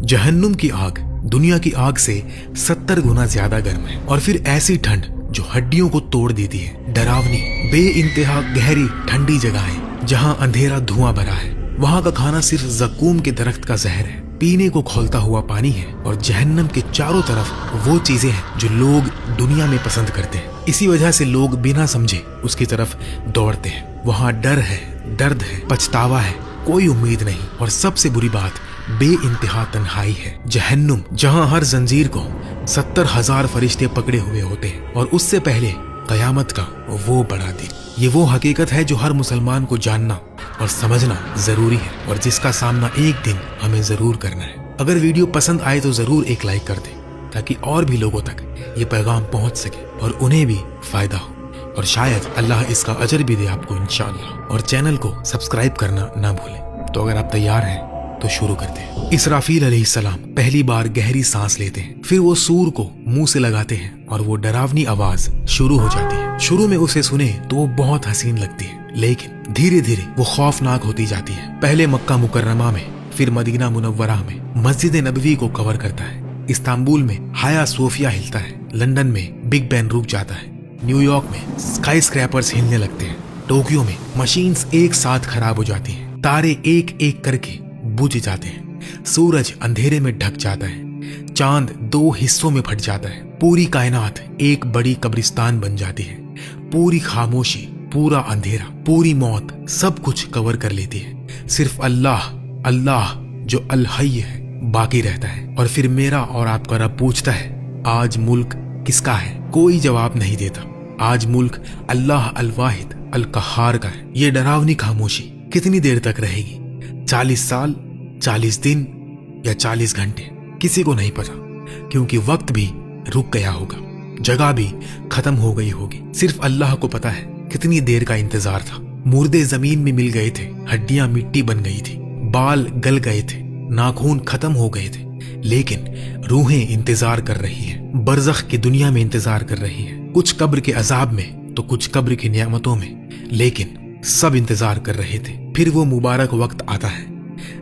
जहन्नुम की आग दुनिया की आग से 70 गुना ज्यादा गर्म है, और फिर ऐसी ठंड जो हड्डियों को तोड़ देती है। डरावनी बेइंतहा गहरी ठंडी जगह है जहाँ अंधेरा धुआं भरा है। वहाँ का खाना सिर्फ जक्कूम के दरख्त का जहर है, पीने को खौलता हुआ पानी है, और जहन्नम के चारों तरफ वो चीजें हैं जो लोग दुनिया में पसंद करते हैं। इसी वजह से लोग बिना समझे उसकी तरफ दौड़ते हैं। वहाँ डर है, दर्द है, पछतावा है, कोई उम्मीद नहीं, और सबसे बुरी बात बेइंतहा तन्हाई है। जहन्नुम जहाँ हर जंजीर को 70,000 फरिश्ते पकड़े हुए होते हैं, और उससे पहले कयामत का वो बड़ा दिन। ये वो हकीकत है जो हर मुसलमान को जानना और समझना जरूरी है, और जिसका सामना एक दिन हमें जरूर करना है। अगर वीडियो पसंद आए तो जरूर एक लाइक कर दें, ताकि और भी लोगों तक ये पैगाम पहुंच सके और उन्हें भी फायदा हो, और शायद अल्लाह इसका अजर भी दे आपको इंशाअल्लाह। और चैनल को सब्सक्राइब करना ना भूलें। तो अगर आप तैयार हैं तो शुरू करते हैं। इसराफील अलैहिस्सलाम पहली बार गहरी सांस लेते हैं, फिर वो सूर को मुंह से लगाते हैं और वो डरावनी आवाज शुरू हो जाती है। शुरू में उसे सुने तो वो बहुत हसीन लगती है, लेकिन धीरे धीरे वो खौफनाक होती जाती है। पहले मक्का मुकर्रमा में, फिर मदीना मुनव्वरा में मस्जिद नबवी को कवर करता है। इस्तांबुल में हाया सोफिया हिलता है, लंदन में बिग बैन रुक जाता है, न्यूयॉर्क में स्काई स्क्रैपर्स हिलने लगते हैं, टोक्यो में मशीन्स एक साथ खराब हो जाती हैं, तारे एक एक करके बुझ जाते हैं, सूरज अंधेरे में ढक जाता है, चांद 2 हिस्सों में फट जाता है, पूरी कायनात एक बड़ी कब्रिस्तान बन जाती है, पूरी खामोशी, पूरा अंधेरा, पूरी मौत सब कुछ कवर कर लेती है। सिर्फ अल्लाह अल्लाह जो अल हय्य है बाकी रहता है। और फिर मेरा और आपका रब पूछता है, आज मुल्क किसका है? कोई जवाब नहीं देता। आज मुल्क अल्लाह अल वाहिद अल कहार का है। ये डरावनी खामोशी कितनी देर तक रहेगी? 40 साल, 40 दिन या 40 घंटे? किसी को नहीं पता, क्योंकि वक्त भी रुक गया होगा, जगह भी खत्म हो गई होगी। सिर्फ अल्लाह को पता है कितनी देर का इंतजार था। मुर्दे जमीन में मिल गए थे, हड्डियां मिट्टी बन गई थी, बाल गल गए थे, नाखून खत्म हो गए थे, लेकिन रूहें इंतजार कर रही है, बरज़ख की दुनिया में इंतजार कर रही है। कुछ कब्र के अजाब में तो कुछ कब्र की नियामतों में, लेकिन सब इंतजार कर रहे थे। फिर वो मुबारक वक्त आता है,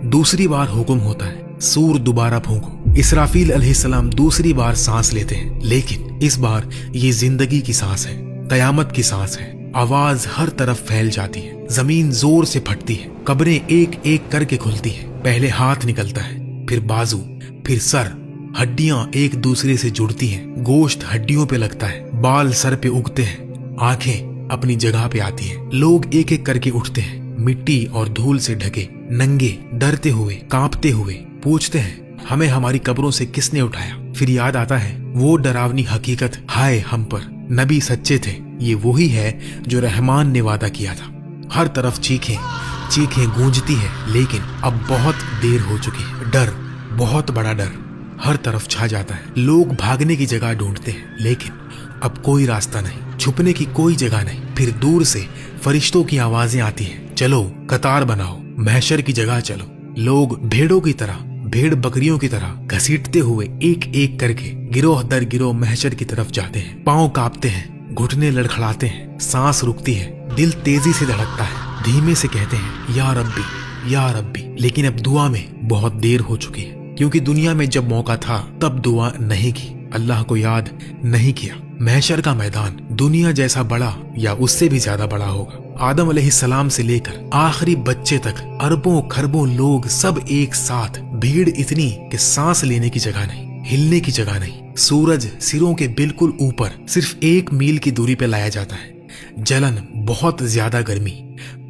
दूसरी बार हुक्म होता है, सूर दोबारा फूंको। इसराफील अलैहिस्सलाम दूसरी बार सांस लेते हैं, लेकिन इस बार ये जिंदगी की सांस है, कयामत की सांस है। आवाज हर तरफ फैल जाती है, जमीन जोर से फटती है, कब्रें एक एक करके खुलती है। पहले हाथ निकलता है, फिर बाजू, फिर सर, हड्डियां एक दूसरे से जुड़ती हैं, गोश्त हड्डियों पे लगता है, बाल सर पे उगते हैं, आंखें अपनी जगह पे आती हैं। लोग एक एक करके उठते हैं, मिट्टी और धूल से ढके, नंगे, डरते हुए, कांपते हुए, पूछते हैं, हमें हमारी कब्रों से किसने उठाया? फिर याद आता है वो डरावनी हकीकत, हाय हम पर, नबी सच्चे थे, ये वही है जो रहमान ने वादा किया था। हर तरफ चीखें चीखें गूंजती है, लेकिन अब बहुत देर हो चुकी है। डर, बहुत बड़ा डर हर तरफ छा जाता है। लोग भागने की जगह ढूंढते हैं, लेकिन अब कोई रास्ता नहीं, छुपने की कोई जगह नहीं। फिर दूर से फरिश्तों की आवाजें आती हैं, चलो कतार बनाओ, महशर की जगह चलो। लोग भेड़ों की तरह, भेड़ बकरियों की तरह घसीटते हुए एक एक करके गिरोह दर गिरोह महशर की तरफ जाते हैं। पांव कांपते हैं, घुटने लड़खड़ाते हैं, सांस रुकती है, दिल तेजी से धड़कता है। धीमे से कहते हैं, या रब्बी या रब्बी। लेकिन अब दुआ में बहुत देर हो चुकी है, क्योंकि दुनिया में जब मौका था तब दुआ नहीं की, अल्लाह को याद नहीं किया। महशर का मैदान दुनिया जैसा बड़ा या उससे भी ज्यादा बड़ा होगा। आदम अलैहिस्सलाम से लेकर आखिरी बच्चे तक अरबों खरबों लोग सब एक साथ, भीड़ इतनी कि सांस लेने की जगह नहीं, हिलने की जगह नहीं। सूरज सिरों के बिल्कुल ऊपर सिर्फ 1 मील की दूरी पे लाया जाता है। जलन, बहुत ज्यादा गर्मी,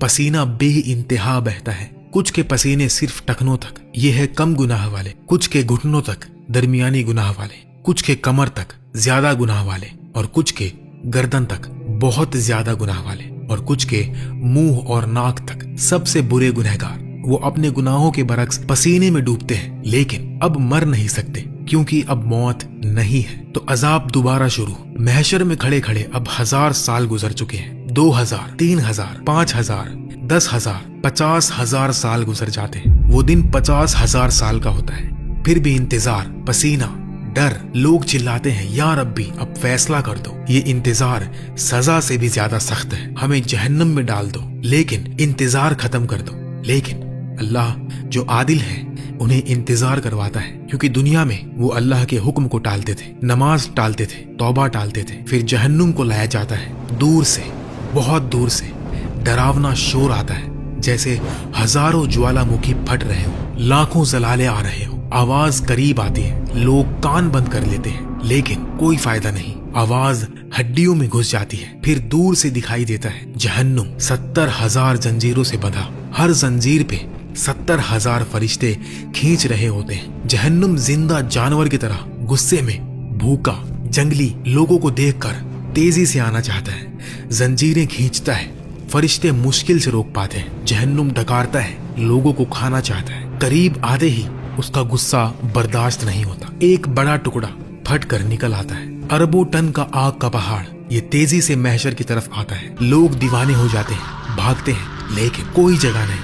पसीना बेइंतहा बहता है। कुछ के पसीने सिर्फ टखनों तक, ये है कम गुनाह वाले, कुछ के घुटनों तक दरमियानी गुनाह वाले, कुछ के कमर तक ज्यादा गुनाह वाले, और कुछ के गर्दन तक बहुत ज्यादा गुनाह वाले, और कुछ के मुंह और नाक तक सबसे बुरे गुनहगार। वो अपने गुनाहों के बरक्स पसीने में डूबते हैं, लेकिन अब मर नहीं सकते, क्योंकि अब मौत नहीं है। तो अजाब दोबारा शुरू। महशर में खड़े खड़े अब 1000 साल गुजर चुके हैं। 2000, 3000, 5000, 10,000, 50,000 साल गुजर जाते हैं। वो दिन 50,000 साल का होता है। फिर भी इंतजार, पसीना, डर। लोग चिल्लाते हैं, या रब्बी अब फैसला कर दो। ये इंतजार सजा से भी ज्यादा सख्त है, हमें जहन्नम में डाल दो, लेकिन इंतजार खत्म कर दो। लेकिन अल्लाह जो आदिल है, उन्हें इंतजार करवाता है, क्योंकि दुनिया में वो अल्लाह के हुक्म को टालते थे, नमाज टालते थे, तौबा टालते थे। फिर जहन्नुम को लाया जाता है। दूर से, बहुत दूर से डरावना शोर आता है, जैसे हजारों ज्वालामुखी फट रहे हो, लाखों जलाले आ रहे हो। आवाज करीब आती है, लोग कान बंद कर लेते हैं, लेकिन कोई फायदा नहीं। आवाज हड्डियों में घुस जाती है। फिर दूर से दिखाई देता है जहन्नुम 70,000 जंजीरों से बंधा, हर जंजीर पे 70,000 फरिश्ते खींच रहे होते हैं। जहन्नुम जिंदा जानवर की तरह गुस्से में भूखा जंगली लोगों को देखकर तेजी से आना चाहता है। जंजीरें खींचता है, फरिश्ते मुश्किल से रोक पाते हैं। जहन्नुम डकारता है, लोगों को खाना चाहता है। करीब आते ही उसका गुस्सा बर्दाश्त नहीं होता। एक बड़ा टुकड़ा फट कर निकल आता है। अरबों टन का आग का पहाड़ ये तेजी से महशर की तरफ आता है। लोग दीवाने हो जाते हैं, भागते हैं, लेकिन कोई जगह नहीं।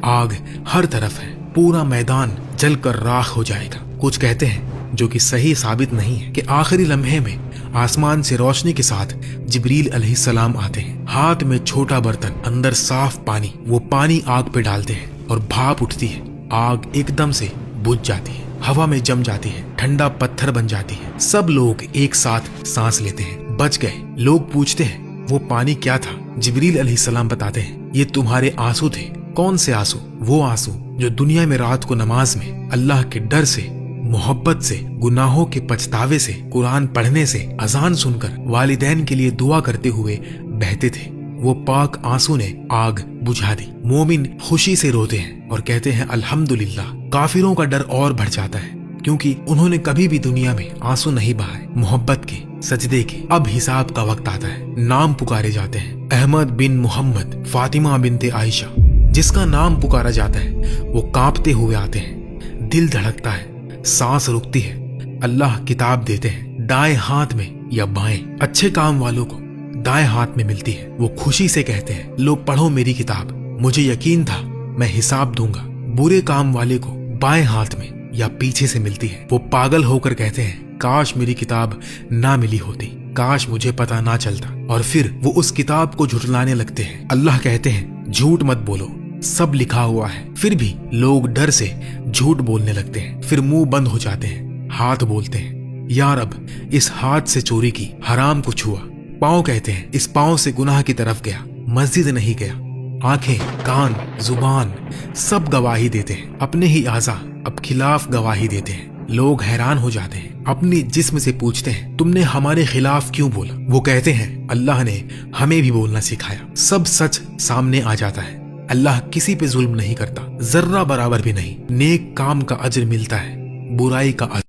आग हर तरफ है, पूरा मैदान जलकर राख हो जाएगा। कुछ कहते हैं, जो कि सही साबित नहीं है, कि आखिरी लम्हे में आसमान से रोशनी के साथ जिब्रील अलैहिस्सलाम आते हैं। हाथ में छोटा बर्तन, अंदर साफ पानी। वो पानी आग पे डालते हैं और भाप उठती है। आग एकदम से बुझ जाती है, हवा में जम जाती है, ठंडा पत्थर बन जाती है। सब लोग एक साथ सांस लेते हैं, बच गए। लोग पूछते हैं, वो पानी क्या था? जिब्रील अलैहिस्सलाम बताते हैं, ये तुम्हारे आंसू थे। कौन से आंसू? वो आंसू जो दुनिया में रात को नमाज में अल्लाह के डर से, मोहब्बत से, गुनाहों के पछतावे से, कुरान पढ़ने से, अजान सुनकर वालिदैन के लिए दुआ करते हुए बहते थे। वो पाक आंसू ने आग बुझा दी। मोमिन खुशी से रोते हैं और कहते हैं अल्हम्दुलिल्लाह। काफिरों का डर और बढ़ जाता है, क्योंकि उन्होंने कभी भी दुनिया में आंसू नहीं बहाए। मोहब्बत के, सजदे के। अब हिसाब का वक्त आता है। नाम पुकारे जाते हैं। अहमद बिन मोहम्मद, फातिमा बिनते आयशा। जिसका नाम पुकारा जाता है वो कांपते हुए आते हैं। दिल धड़कता है, सांस रुकती है। अल्लाह किताब देते हैं, दाएं हाथ में या बाएं। अच्छे काम वालों को दाएं हाथ में मिलती है। वो खुशी से कहते हैं, लो पढ़ो मेरी किताब, मुझे यकीन था मैं हिसाब दूंगा। बुरे काम वाले को बाएं हाथ में या पीछे से मिलती है। वो पागल होकर कहते हैं, काश मेरी किताब ना मिली होती, काश मुझे पता ना चलता। और फिर वो उस किताब को झुठलाने लगते हैं। अल्लाह कहते हैं, झूठ मत बोलो, सब लिखा हुआ है। फिर भी लोग डर से झूठ बोलने लगते हैं। फिर मुंह बंद हो जाते हैं, हाथ बोलते हैं, या रब इस हाथ से चोरी की, हराम को छुआ। पाँव कहते हैं, इस पाँव से गुनाह की तरफ गया, मस्जिद नहीं गया। आंखें, कान, जुबान सब गवाही देते हैं। अपने ही आज़ा अब खिलाफ गवाही देते हैं। लोग हैरान हो जाते हैं, अपने जिस्म से पूछते हैं, तुमने हमारे खिलाफ क्यों बोला? वो कहते हैं, अल्लाह ने हमें भी बोलना सिखाया। सब सच सामने आ जाता है। अल्लाह किसी पे जुल्म नहीं करता, जर्रा बराबर भी नहीं। नेक काम का अज्र मिलता है, बुराई का अज्र